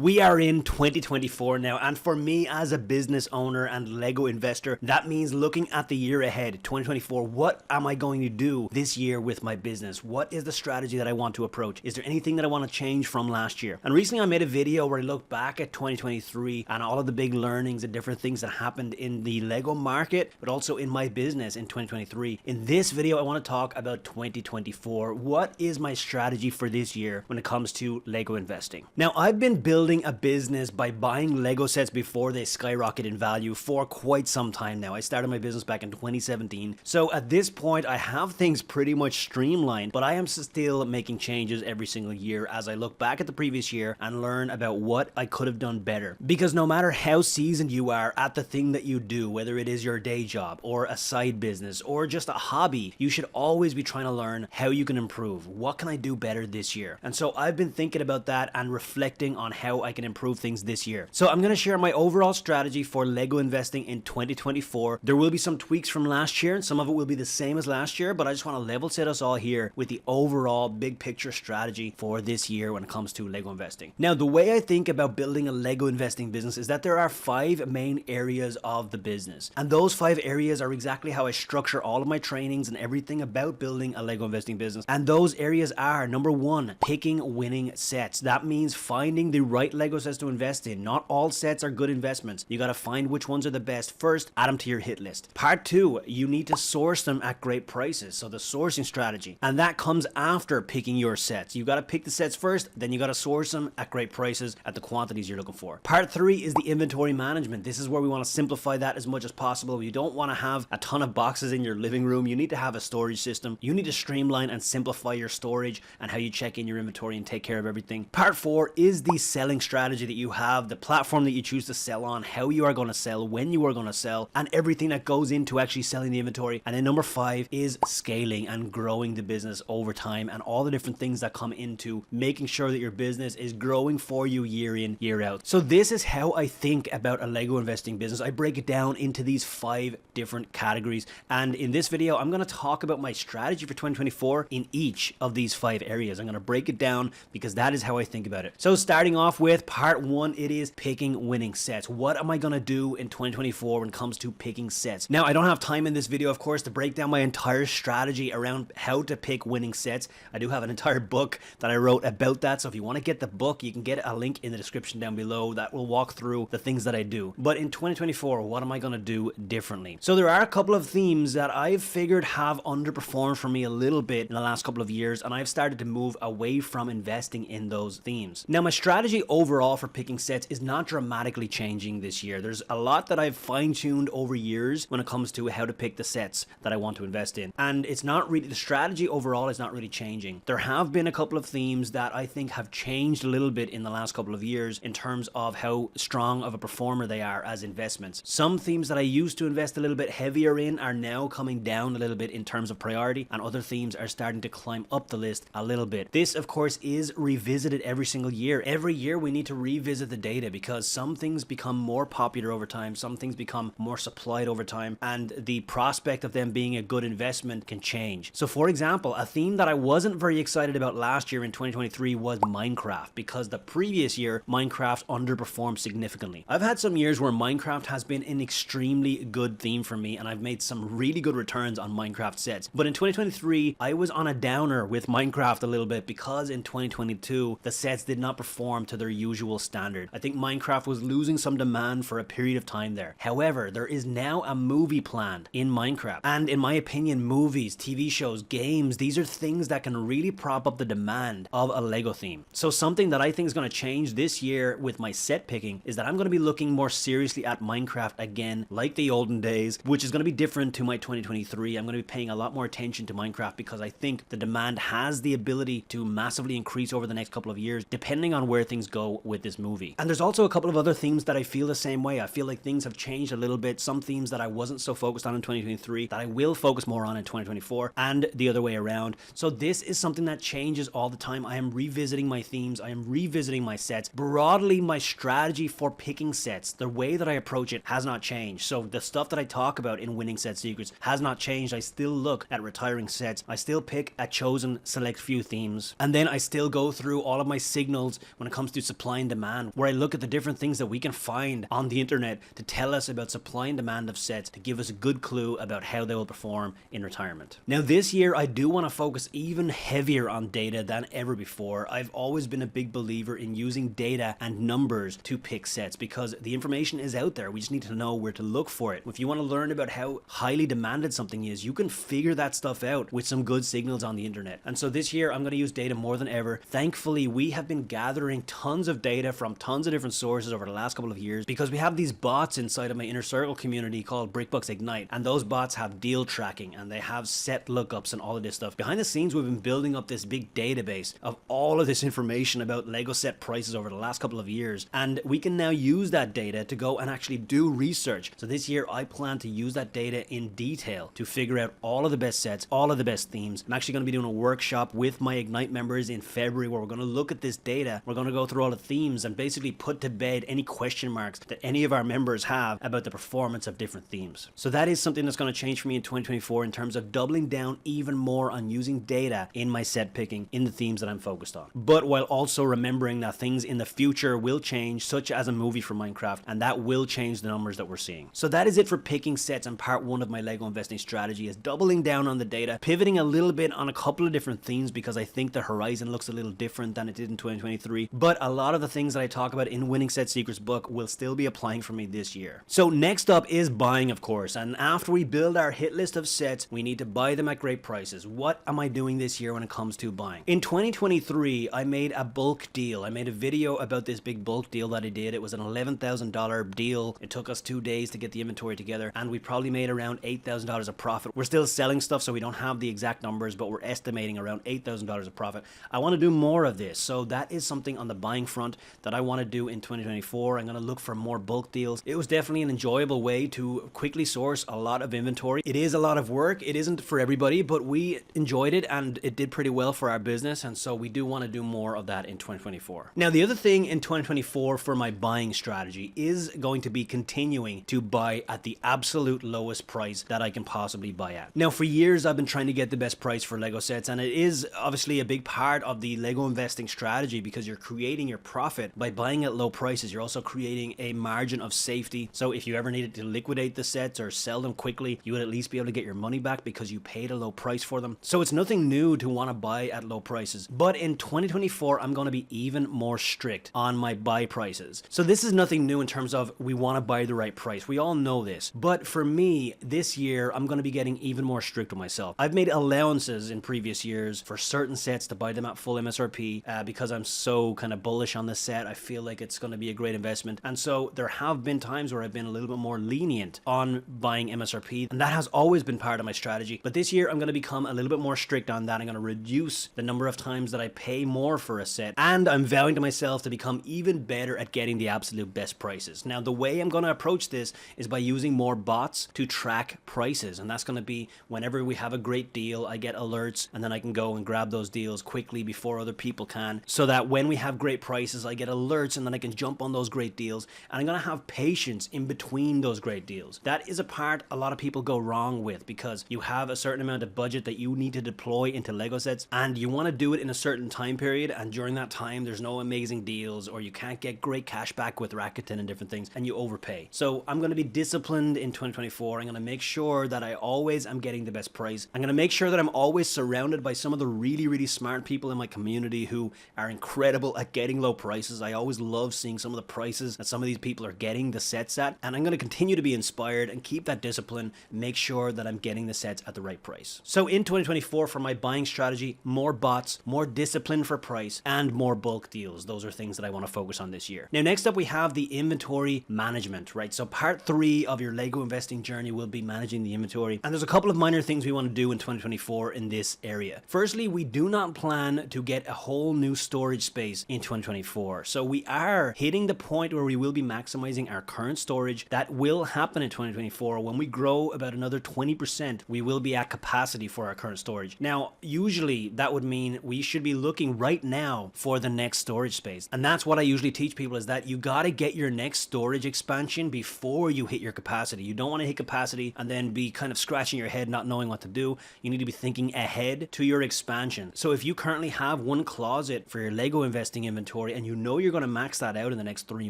We are in 2024 now, and for me as a business owner and Lego investor, that means looking at the year ahead, 2024. What am I going to do this year with my business? What is the strategy that I want to approach? Is there anything that I want to change from last year? And recently I made a video where I looked back at 2023 and all of the big learnings and different things that happened in the Lego market, but also in my business in 2023. In this video, I want to talk about 2024. What is my strategy for this year when it comes to Lego investing? Now, I've been building a business by buying Lego sets before they skyrocket in value for quite some time now. I started my business back in 2017. So at this point, I have things pretty much streamlined, but I am still making changes every single year as I look back at the previous year and learn about what I could have done better. Because no matter how seasoned you are at the thing that you do, whether it is your day job or a side business or just a hobby, you should always be trying to learn how you can improve. What can I do better this year? And so I've been thinking about that and reflecting on how I can improve things this year. So I'm going to share my overall strategy for Lego investing in 2024. There will be some tweaks from last year and some of it will be the same as last year, but I just want to level set us all here with the overall big picture strategy for this year when it comes to Lego investing. Now, the way I think about building a Lego investing business is that there are 5 main areas of the business. And those 5 areas are exactly how I structure all of my trainings and everything about building a Lego investing business. And those areas are, number 1, picking winning sets. That means finding the right Lego sets to invest in. Not all sets are good investments. You got to find which ones are the best first, add them to your hit list. Part 2, you need to source them at great prices. So the sourcing strategy. And that comes after picking your sets. You got to pick the sets first, then you got to source them at great prices at the quantities you're looking for. Part 3 is the inventory management. This is where we want to simplify that as much as possible. You don't want to have a ton of boxes in your living room. You need to have a storage system. You need to streamline and simplify your storage and how you check in your inventory and take care of everything. Part 4 is the selling strategy that you have, the platform that you choose to sell on, how you are going to sell, when you are going to sell, and everything that goes into actually selling the inventory. And then number 5 is scaling and growing the business over time and all the different things that come into making sure that your business is growing for you year in, year out. So this is how I think about a Lego investing business. I break it down into these 5 different categories. And in this video, I'm going to talk about my strategy for 2024 in each of these 5 areas. I'm going to break it down because that is how I think about it. So starting off with part 1, it is picking winning sets. What am I going to do in 2024 when it comes to picking sets? Now, I don't have time in this video, of course, to break down my entire strategy around how to pick winning sets. I do have an entire book that I wrote about that. So if you want to get the book, you can get a link in the description down below that will walk through the things that I do. But in 2024, what am I going to do differently? So there are a couple of themes that I've figured have underperformed for me a little bit in the last couple of years, and I've started to move away from investing in those themes. Now, my strategy overall for picking sets is not dramatically changing this year. There's a lot that I've fine-tuned over years when it comes to how to pick the sets that I want to invest in. And it's not really, the strategy overall is not really changing. There have been a couple of themes that I think have changed a little bit in the last couple of years in terms of how strong of a performer they are as investments. Some themes that I used to invest a little bit heavier in are now coming down a little bit in terms of priority, and other themes are starting to climb up the list a little bit. This, of course, is revisited every single year. Every year we need to revisit the data because some things become more popular over time, some things become more supplied over time, and the prospect of them being a good investment can change. So for example, a theme that I wasn't very excited about last year in 2023 was Minecraft, because the previous year Minecraft underperformed significantly. I've had some years where Minecraft has been an extremely good theme for me and I've made some really good returns on Minecraft sets. But in 2023, I was on a downer with Minecraft a little bit because in 2022, the sets did not perform to their usual standard. I think Minecraft was losing some demand for a period of time there. However, there is now a movie planned in Minecraft. And in my opinion, movies, TV shows, games, these are things that can really prop up the demand of a Lego theme. So something that I think is going to change this year with my set picking is that I'm going to be looking more seriously at Minecraft again, like the olden days, which is going to be different to my 2023. I'm going to be paying a lot more attention to Minecraft because I think the demand has the ability to massively increase over the next couple of years, depending on where things go with this movie. And there's also a couple of other themes that I feel the same way. I feel like things have changed a little bit. Some themes that I wasn't so focused on in 2023 that I will focus more on in 2024, and the other way around. So this is something that changes all the time. I am revisiting my themes. I am revisiting my sets. Broadly, my strategy for picking sets, the way that I approach it has not changed. So the stuff that I talk about in Winning Set Secrets has not changed. I still look at retiring sets. I still pick a chosen select few themes. And then I still go through all of my signals when it comes to supply and demand, where I look at the different things that we can find on the internet to tell us about supply and demand of sets to give us a good clue about how they will perform in retirement. Now this year I do want to focus even heavier on data than ever before. I've always been a big believer in using data and numbers to pick sets because the information is out there. We just need to know where to look for it. If you want to learn about how highly demanded something is, you can figure that stuff out with some good signals on the internet. And so this year I'm going to use data more than ever. Thankfully, we have been gathering tons of data from tons of different sources over the last couple of years because we have these bots inside of my inner circle community called BrickBucks Ignite, and those bots have deal tracking and they have set lookups and all of this stuff. Behind the scenes, we've been building up this big database of all of this information about Lego set prices over the last couple of years, and we can now use that data to go and actually do research. So this year I plan to use that data in detail to figure out all of the best sets, all of the best themes. I'm actually going to be doing a workshop with my Ignite members in February where we're going to look at this data. We're going to go through all the themes and basically put to bed any question marks that any of our members have about the performance of different themes. So that is something that's going to change for me in 2024 in terms of doubling down even more on using data in my set picking in the themes that I'm focused on. But while also remembering that things in the future will change, such as a movie for Minecraft, and that will change the numbers that we're seeing. So that is it for picking sets and part one of my Lego investing strategy, is doubling down on the data, pivoting a little bit on a couple of different themes because I think the horizon looks a little different than it did in 2023. But a lot of the things that I talk about in Winning Set Secrets book will still be applying for me this year. So next up is buying, of course. And after we build our hit list of sets, we need to buy them at great prices. What am I doing this year when it comes to buying? In 2023, I made a bulk deal. I made a video about this big bulk deal that I did. It was an $11,000 deal. It took us 2 days to get the inventory together, and we probably made around $8,000 of profit. We're still selling stuff, so we don't have the exact numbers, but we're estimating around $8,000 of profit. I want to do more of this, so that is something on the buying front that I want to do in 2024. I'm going to look for more bulk deals. It was definitely an enjoyable way to quickly source a lot of inventory. It is a lot of work. It isn't for everybody, but we enjoyed it and it did pretty well for our business, and so we do want to do more of that in 2024. Now, the other thing in 2024 for my buying strategy is going to be continuing to buy at the absolute lowest price that I can possibly buy at. Now, for years I've been trying to get the best price for Lego sets, and it is obviously a big part of the Lego investing strategy because you're creating your profit by buying at low prices. You're also creating a margin of safety, so if you ever needed to liquidate the sets or sell them quickly, you would at least be able to get your money back because you paid a low price for them. So it's nothing new to want to buy at low prices, but in 2024 I'm going to be even more strict on my buy prices. So this is nothing new in terms of we want to buy the right price. We all know this, but for me this year I'm going to be getting even more strict with myself. I've made allowances in previous years for certain sets to buy them at full MSRP because I'm so kind of bullish on the set. I feel like it's going to be a great investment, and so there have been times where I've been a little bit more lenient on buying MSRP, and that has always been part of my strategy. But this year I'm going to become a little bit more strict on that. I'm going to reduce the number of times that I pay more for a set, and I'm vowing to myself to become even better at getting the absolute best prices. Now, the way I'm going to approach this is by using more bots to track prices, and that's going to be whenever we have a great deal, I get alerts, and then I can go and grab those deals quickly before other people can, so that when we have great prices, I get alerts, and then I can jump on those great deals, and I'm going to have patience in between those great deals. That is a part a lot of people go wrong with because you have a certain amount of budget that you need to deploy into Lego sets, and you want to do it in a certain time period, and during that time there's no amazing deals, or you can't get great cash back with Rakuten and different things, and you overpay. So I'm going to be disciplined in 2024. I'm going to make sure that I always am getting the best price. I'm going to make sure that I'm always surrounded by some of the really smart people in my community who are incredible at getting low prices. I always love seeing some of the prices that some of these people are getting the sets at, and I'm going to continue to be inspired and keep that discipline, make sure that I'm getting the sets at the right price. So in 2024 for my buying strategy, more bots, more discipline for price, and more bulk deals. Those are things that I want to focus on this year. Now, next up we have the inventory management, right? So part 3 of your Lego investing journey will be managing the inventory, and there's a couple of minor things we want to do in 2024 in this area. Firstly, we do not plan to get a whole new storage space in 2024. So we are hitting the point where we will be maximizing our current storage. That will happen in 2024. When we grow about another 20%, we will be at capacity for our current storage. Now, usually that would mean we should be looking right now for the next storage space. And that's what I usually teach people, is that you got to get your next storage expansion before you hit your capacity. You don't want to hit capacity and then be kind of scratching your head not knowing what to do. You need to be thinking ahead to your expansion. So if you currently have one closet for your Lego investing inventory, inventory and you know you're going to max that out in the next 3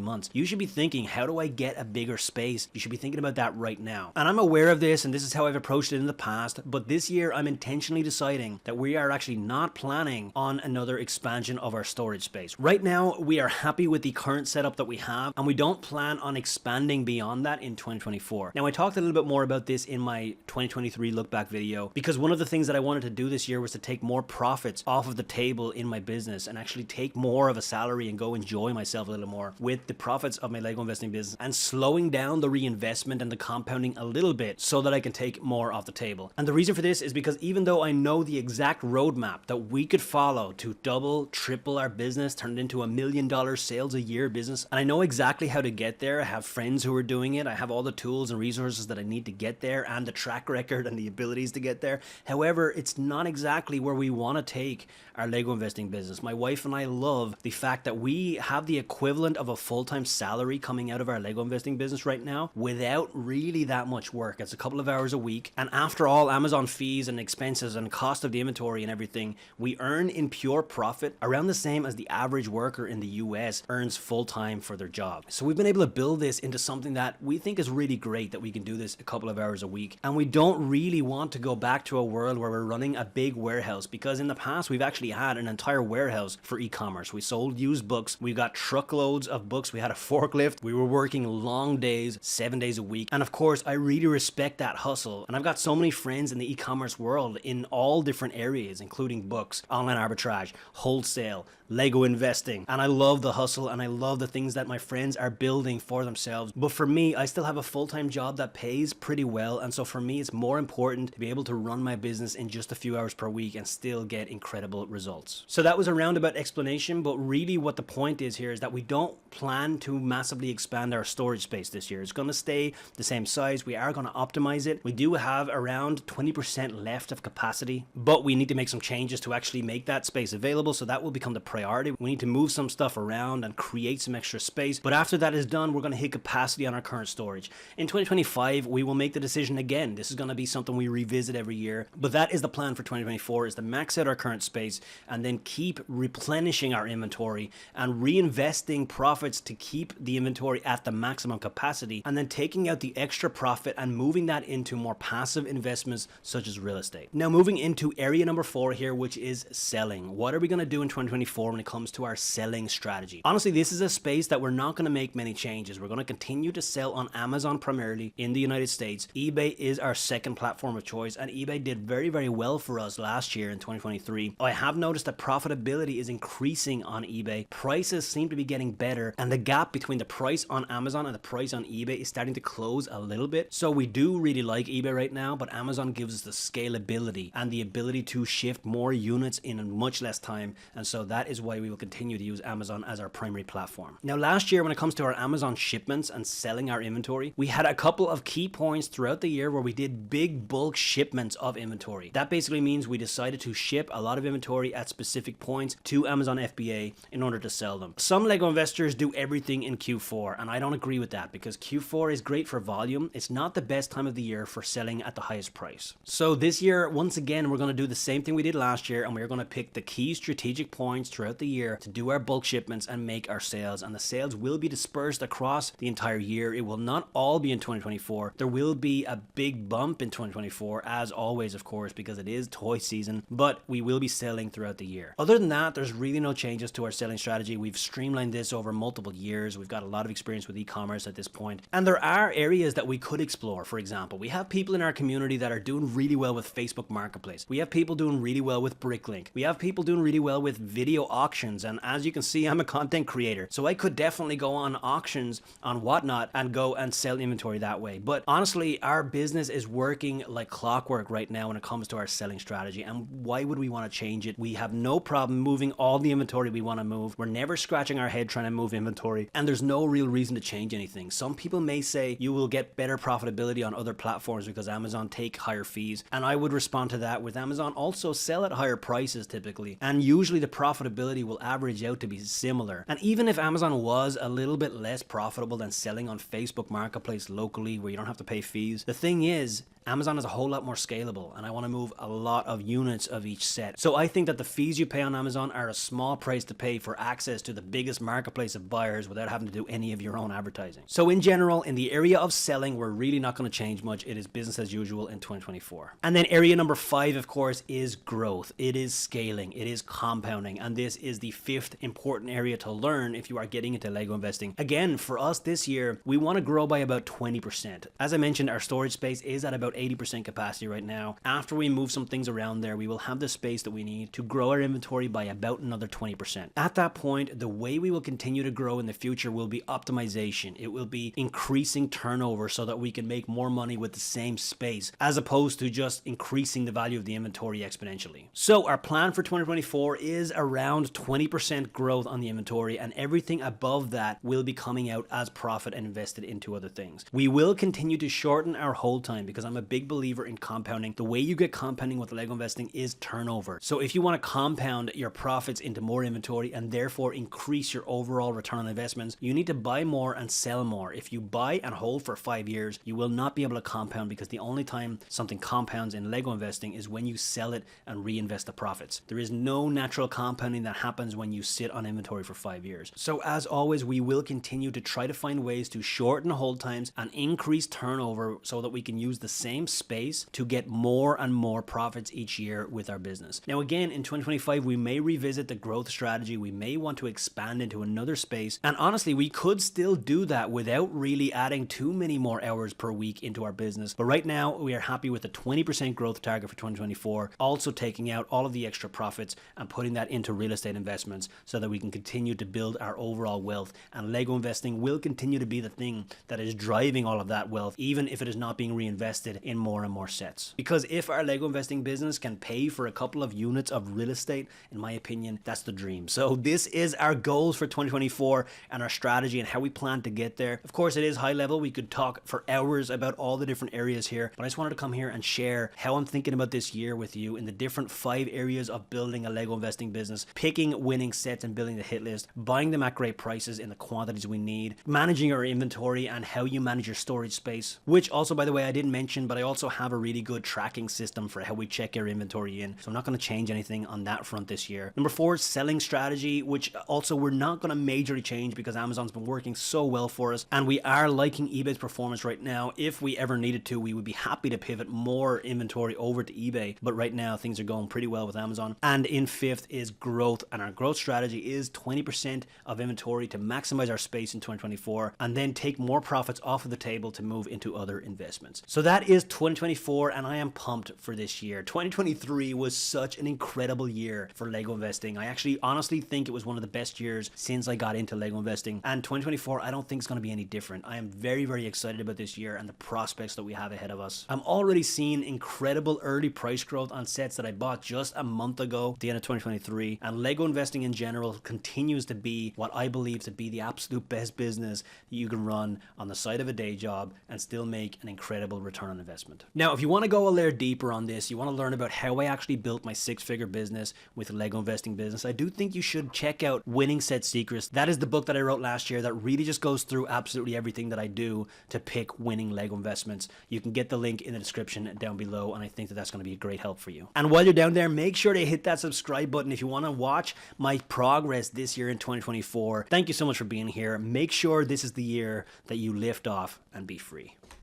months, you should be thinking, how do I get a bigger space? You should be thinking about that right now. And I'm aware of this, and this is how I've approached it in the past, but this year I'm intentionally deciding that we are actually not planning on another expansion of our storage space. Right now, we are happy with the current setup that we have, and we don't plan on expanding beyond that in 2024. Now, I talked a little bit more about this in my 2023 look back video, because one of the things that I wanted to do this year was to take more profits off of the table in my business and actually take more of a salary and go enjoy myself a little more with the profits of my Lego investing business, and slowing down the reinvestment and the compounding a little bit so that I can take more off the table. And the reason for this is because even though I know the exact roadmap that we could follow to double, triple our business, turn it into $1 million sales a year business, and I know exactly how to get there. I have friends who are doing it. I have all the tools and resources that I need to get there and the track record and the abilities to get there. However, it's not exactly where we want to take our Lego investing business. My wife and I love the fact that we have the equivalent of a full-time salary coming out of our Lego investing business right now without really that much work. It's a couple of hours a week. And after all Amazon fees and expenses and cost of the inventory and everything, we earn in pure profit around the same as the average worker in the US earns full-time for their job. So we've been able to build this into something that we think is really great, that we can do this a couple of hours a week. And we don't really want to go back to a world where we're running a big warehouse, because in the past we've actually had an entire warehouse for e-commerce. We sold used books. We got truckloads of books. We had a forklift. We were working long days, 7 days a week. And of course, I really respect that hustle. And I've got so many friends in the e-commerce world in all different areas, including books, online arbitrage, wholesale, Lego investing. And I love the hustle and I love the things that my friends are building for themselves. But for me, I still have a full-time job that pays pretty well. And so for me, it's more important to be able to run my business in just a few hours per week and still get incredible results. So that was a roundabout explanation, but really what the point is here is that we don't plan to massively expand our storage space this year. It's going to stay the same size. We are going to optimize it. We do have around 20% left of capacity, but we need to make some changes to actually make that space available. So that will become the priority. We need to move some stuff around and create some extra space. But after that is done, we're going to hit capacity on our current storage. In 2025, we will make the decision again. This is going to be something we revisit every year. But that is the plan for 2024, is to max out our current space and then keep replenishing our inventory and reinvesting profits to keep the inventory at the maximum capacity, and then taking out the extra profit and moving that into more passive investments such as real estate. Now moving into area number 4 here, which is selling. What are we going to do in 2024 when it comes to our selling strategy? Honestly, this is a space that we're not going to make many changes. We're going to continue to sell on Amazon primarily in the United States. eBay is our second platform of choice, and eBay did very, very well for us last year in 2023. I have noticed that profitability is increasing on eBay. Prices seem to be getting better, and the gap between the price on Amazon and the price on eBay is starting to close a little bit. So we do really like eBay right now, but Amazon gives us the scalability and the ability to shift more units in much less time, and so that is why we will continue to use Amazon as our primary platform. Now last year, when it comes to our Amazon shipments and selling our inventory, we had a couple of key points throughout the year where we did big bulk shipments of inventory. That basically means we decided to ship a lot of inventory at specific points to Amazon FBA in order to sell them. Some Lego investors do everything in Q4, and I don't agree with that, because Q4 is great for volume. It's not the best time of the year for selling at the highest price. So this year, once again, we're going to do the same thing we did last year, and we're going to pick the key strategic points throughout the year to do our bulk shipments and make our sales. And the sales will be dispersed across the entire year. It will not all be in 2024. There will be a big bump in 2024, as always, of course, because it is toy season, but we will be selling throughout the year. Other than that, there's really no changes to our selling strategy. We've streamlined this over multiple years. We've got a lot of experience with e-commerce at this point. And there are areas that we could explore. For example, we have people in our community that are doing really well with Facebook Marketplace. We have people doing really well with Bricklink. We have people doing really well with video auctions. And as you can see, I'm a content creator, so I could definitely go on auctions on Whatnot and go and sell inventory that way. But honestly, our business is working like clockwork right now when it comes to our selling strategy. And why would we want to change it? We have no problem moving all the inventory we want to move. We're never scratching our head trying to move inventory, and there's no real reason to change anything. Some people may say you will get better profitability on other platforms because Amazon take higher fees, and I would respond to that with Amazon also sell at higher prices typically, and usually the profitability will average out to be similar. And even if Amazon was a little bit less profitable than selling on Facebook Marketplace locally where you don't have to pay fees, the thing is, Amazon is a whole lot more scalable, and I want to move a lot of units of each set. So I think that the fees you pay on Amazon are a small price to pay for access to the biggest marketplace of buyers without having to do any of your own advertising. So in general, in the area of selling, we're really not going to change much. It is business as usual in 2024. And then area number 5, of course, is growth. It is scaling. It is compounding. And this is the 5th important area to learn if you are getting into Lego investing. Again, for us this year, we want to grow by about 20%. As I mentioned, our storage space is at about 80% capacity right now. After we move some things around there, we will have the space that we need to grow our inventory by about another 20%. At that point, the way we will continue to grow in the future will be optimization. It will be increasing turnover so that we can make more money with the same space, as opposed to just increasing the value of the inventory exponentially. So our plan for 2024 is around 20% growth on the inventory, and everything above that will be coming out as profit and invested into other things. We will continue to shorten our hold time because I'm a big believer in compounding. The way you get compounding with Lego investing is turnover. So if you want to compound your profits into more inventory and therefore increase your overall return on investments, you need to buy more and sell more. If you buy and hold for 5 years, you will not be able to compound, because the only time something compounds in Lego investing is when you sell it and reinvest the profits. There is no natural compounding that happens when you sit on inventory for 5 years. So as always, we will continue to try to find ways to shorten hold times and increase turnover so that we can use the same space to get more and more profits each year with our business. Now again, in 2025, we may revisit the growth strategy. We may want to expand into another space. And honestly, we could still do that without really adding too many more hours per week into our business. But right now, we are happy with the 20% growth target for 2024, also taking out all of the extra profits and putting that into real estate investments so that we can continue to build our overall wealth. And Lego investing will continue to be the thing that is driving all of that wealth, even if it is not being reinvested in more and more sets. Because if our Lego investing business can pay for a couple of units of real estate, in my opinion, that's the dream. So this is our goals for 2024 and our strategy and how we plan to get there. Of course, it is high level. We could talk for hours about all the different areas here, but I just wanted to come here and share how I'm thinking about this year with you in the different 5 areas of building a Lego investing business: picking winning sets and building the hit list, buying them at great prices in the quantities we need, managing our inventory and how you manage your storage space, which also, by the way, I didn't mention, but I also have a really good tracking system for how we check our inventory in. So I'm not going to change anything on that front this year. Number 4 is selling strategy, which also we're not going to majorly change because Amazon's been working so well for us and we are liking eBay's performance right now. If we ever needed to, we would be happy to pivot more inventory over to eBay, but right now things are going pretty well with Amazon. And in 5th is growth, and our growth strategy is 20% of inventory to maximize our space in 2024 and then take more profits off of the table to move into other investments. So that is 2024, and I am pumped for this year. 2023 was such an incredible year for Lego investing. I actually honestly think it was one of the best years since I got into Lego investing, and 2024 I don't think is going to be any different. I am very, very excited about this year and the prospects that we have ahead of us. I'm already seeing incredible early price growth on sets that I bought just a month ago at the end of 2023, and Lego investing in general continues to be what I believe to be the absolute best business that you can run on the side of a day job and still make an incredible return on investment. Now, if you want to go a layer deeper on this, you want to learn about how I actually built my 6-figure business with Lego investing business, I do think you should check out Winning Set Secrets. That is the book that I wrote last year that really just goes through absolutely everything that I do to pick winning Lego investments. You can get the link in the description down below, and I think that that's going to be a great help for you. And while you're down there, make sure to hit that subscribe button if you want to watch my progress this year in 2024. Thank you so much for being here. Make sure this is the year that you lift off and be free.